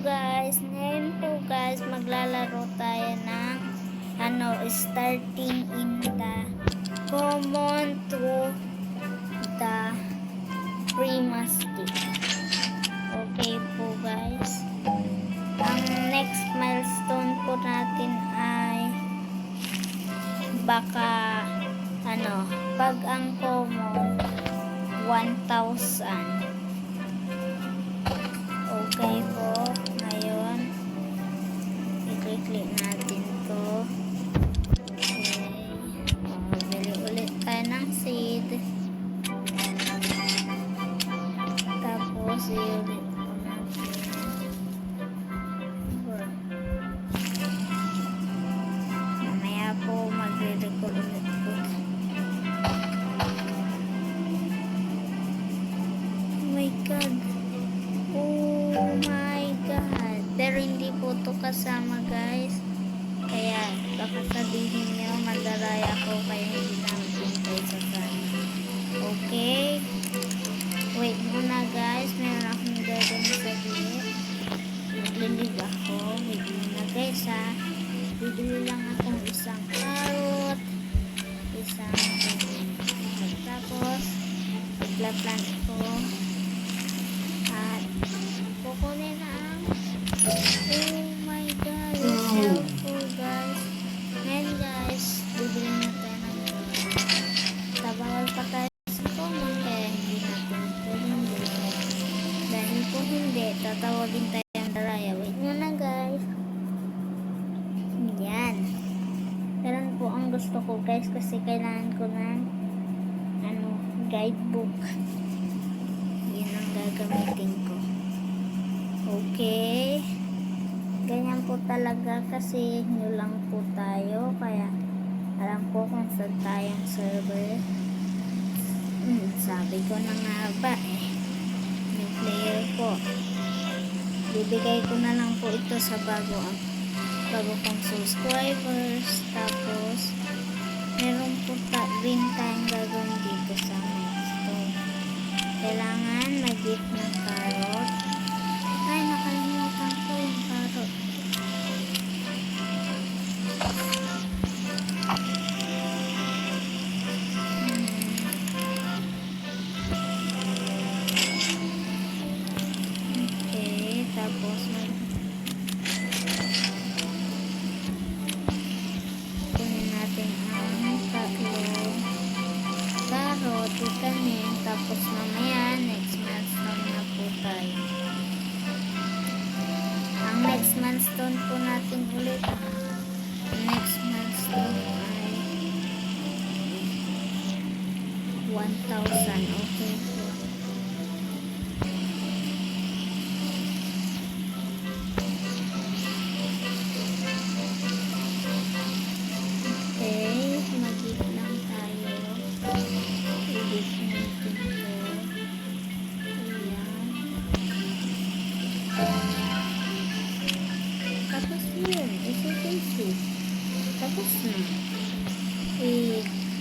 guys, ngayon po guys maglalaro tayo ng starting in the common to the primastic. Okay po guys, ang next milestone po natin ay baka pag ang common 1,000. Okay po, ngayon i-click natin to. Okay, bili ulit tayo ng seed, tapos i-ulit po natin. Mamaya po magre-record ulit po. Oh my god, oh my god, pero hindi po to kasama guys, kaya baka sabihin nyo madaraya ko kaya hindi namin kayo sa sana. Okay, wait muna guys, meron akong gagawin sa gilid. Maglilig ako, wait muna guys ha. Bibili lang akong isang carrot, isang tapos pagla-plant ko at kukunin ang oh my god, it's helpful guys. Ngayon guys, bibili na tayo ng tabawal pa tayo sa common, kaya hindi natin pwedeng bili. Dahil po hindi, tatawagin tayo ang daraya. Wait muna guys. Yan, ganun po ang gusto ko guys, kasi kailangan ko ng guidebook. Yan ang gagamitin ko. Okay, ganyan po talaga kasi new lang po tayo, kaya alam ko kung saan tayong server. Sabi ko na nga ba new player po. Bibigay ko na lang po ito sa bago kong subscribers. Tapos meron po rin tayong gagawin dito sa milestone. Kailangan mag-gift ng carrot. Ay, nakalimutan ko yung carrot. Okay, tapos kunin natin ang tatlong carrot, itanim, tapos mamaya next milestone na po tayo. Ang next milestone po natin ulit, next milestone ay 1,000. Okay po. Okay, mag-gift lang tayo. I-gift natin to. Ayan. Tapos yun, easy. Tapos na.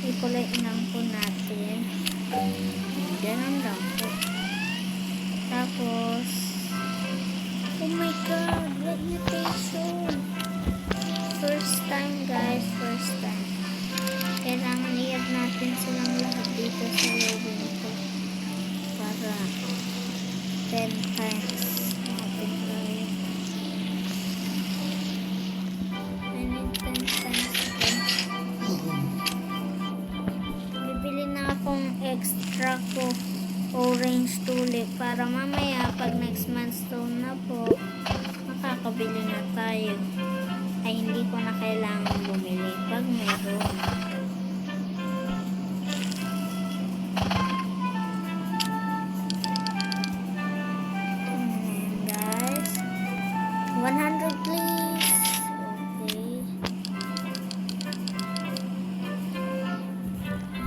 I-kulay lang po natin. Ganun lang po. Tapos, oh my god, reputation. First time guys, first time. Kailangan i-add natin silang lahat dito sa lobby nito para 10 times natin tayo. I need 10 times again. Bibili na akong extra ko orange tulip para mamaya pag next milestone na po makakabili na tayo. Ay hindi ko na kailangan bumili pag meron. Ayan guys, 100 please. Okay,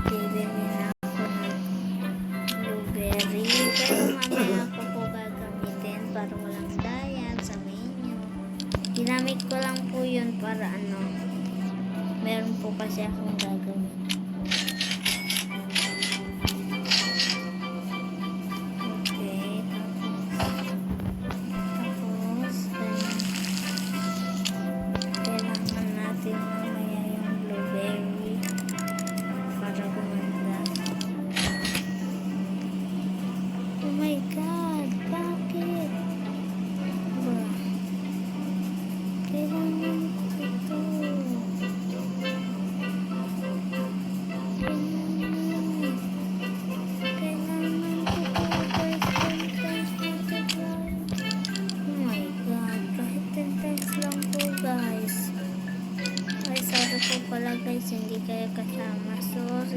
bibili na ako ng blueberry, pero mamaya ko po gagamitin para walang dayan sa menu. Ginamit ko lang po yun para meron po kasi akong gagawin. Okay, tapos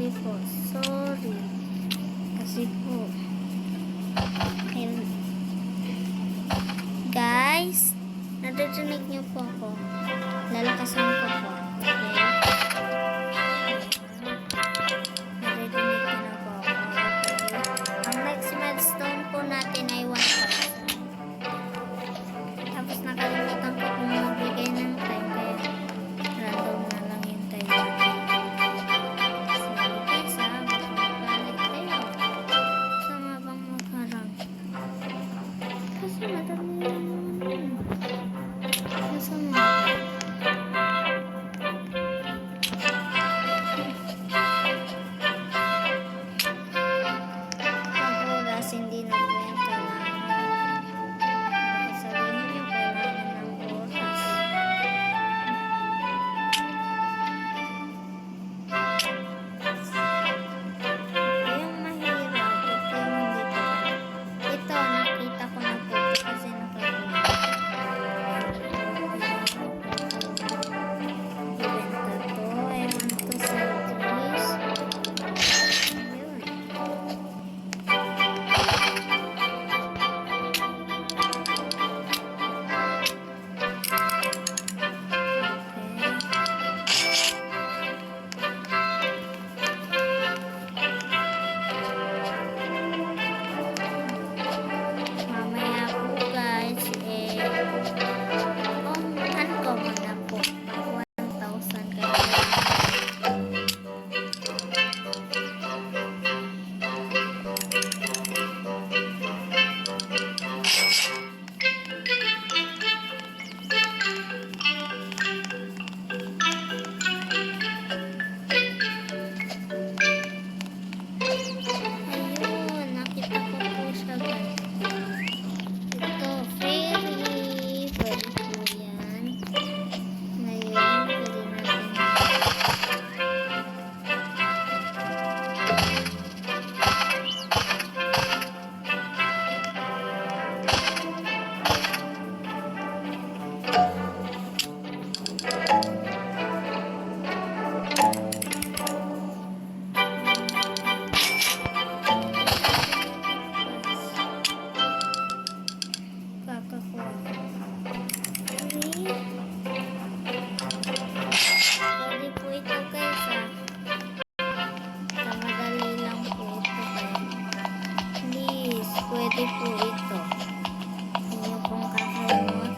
sorry po. Sorry. Kasi po, ayun. Guys, naririnig niyo po ako. Lalakasan ko po. Okay? Naririnig ko na po ako. Okay? Ang next milestone po natin ay 1,000. Tapos nakalimutan ko kung magbigay ng time. Kaya random na lang yung time natin. So, guys ha, magagalit kayo. Sama bang magharang? Kasi madami lang naman yun. Masama. Pag oras, hindi na po yan kailangan. Baka sabihin niyo, kailangan ng oras. Ito yung mahirap. Ito yung hindi ko pa. Ito, nakita ko na po kasi nakagawa. Ibenta to. I want to sell this. Ayun. Okay. Mamaya po guys, uncommon na po. 1,000 kaya. Ayun, nakita ko po siya guys. Ito, fairy. Pwede po yan. Ngayon, pwede natin. Kakakuha. Pwede po ito guys ha. Madali lang po ito kaya. Please, pwede po ito. Hindi niyo pong kakalimutan.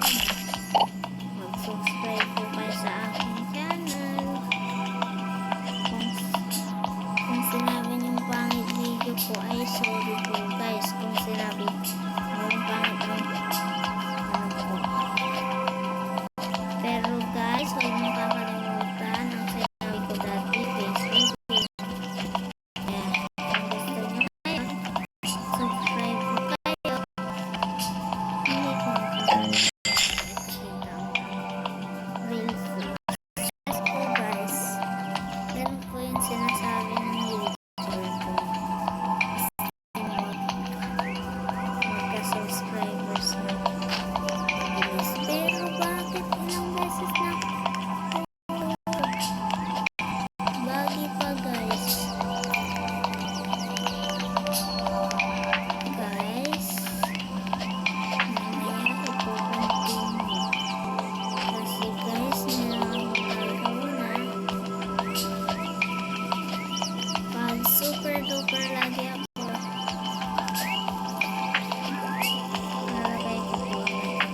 Mag-subscribe po kayo sa aking channel. Kung sinabi niyong pangit video po ay sorry po guys. Kung sinabi niyong pangit ang ano po. Pero guys, huwag niyong kakalimutan ang sinabi ko dati. Facebook. Kaya, kung gusto niyo kayo, subscribe po kayo. Hindi ko makakalimutan. Reels po. Yes po guys. Ganun po yung sinasabi ng YouTuber po. Magka-subscribers na. Mabilis. Pero bakit ilang beses na? Bagi pa guys. Guys. Mamaya ko po continue. Kasi guys, meron akong gagawin na. Pag super duper lagi ako, lalagay ko po yan.